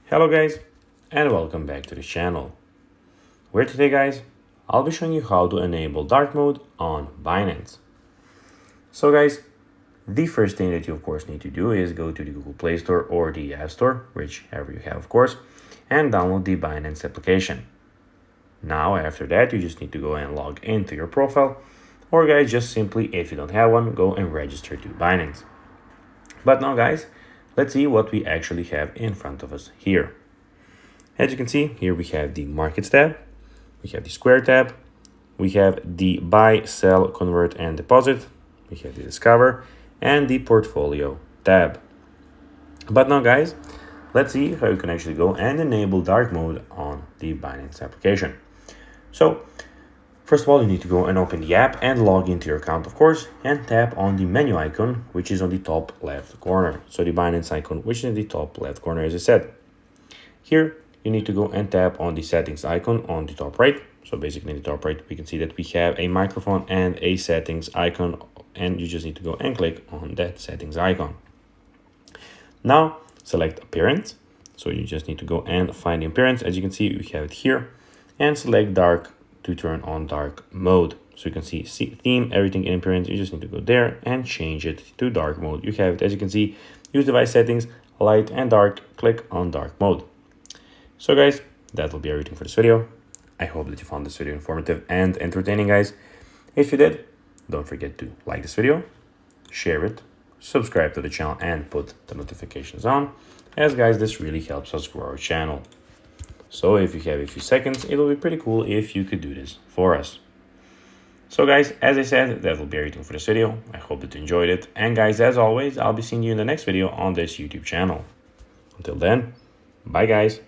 Hello guys, and welcome back to the channel, where today guys, I'll be showing you how to enable dark mode on Binance. So guys, the first thing that you of course need to do is go to the Google Play Store or the App Store, whichever you have of course, and download the Binance application. Now after that, you just need to go and log into your profile, or guys, just simply, if you don't have one, go and register to Binance. But now guys, let's see what we actually have in front of us here. As you can see, here we have the Markets tab, we have the Square tab, we have the Buy, Sell, Convert, and Deposit, we have the Discover, and the Portfolio tab. But now guys, let's see how you can actually go and enable dark mode on the Binance application. So, first of all, you need to go and open the app and log into your account, of course, and tap on the menu icon, which is on the top left corner. So the Binance icon, which is in the top left corner, as I said. Here, you need to go and tap on the settings icon on the top right. So basically in the top right, we can see that we have a microphone and a settings icon, and you just need to go and click on that settings icon. Now, select appearance. So you just need to go and find the appearance. As you can see, we have it here, and select dark to turn on dark mode. So you can see theme, everything in appearance. You just need to go there and change it to dark mode. You have it, as you can see, use device settings, light and dark, click on dark mode. So guys, that will be everything for this video. I hope that you found this video informative and entertaining, guys. If you did, don't forget to like this video, share it, subscribe to the channel, and put the notifications on, as guys, this really helps us grow our channel. So if you have a few seconds, it will be pretty cool if you could do this for us. So guys, as I said, that will be everything for this video. I hope that you enjoyed it. And guys, as always, I'll be seeing you in the next video on this YouTube channel. Until then, bye guys.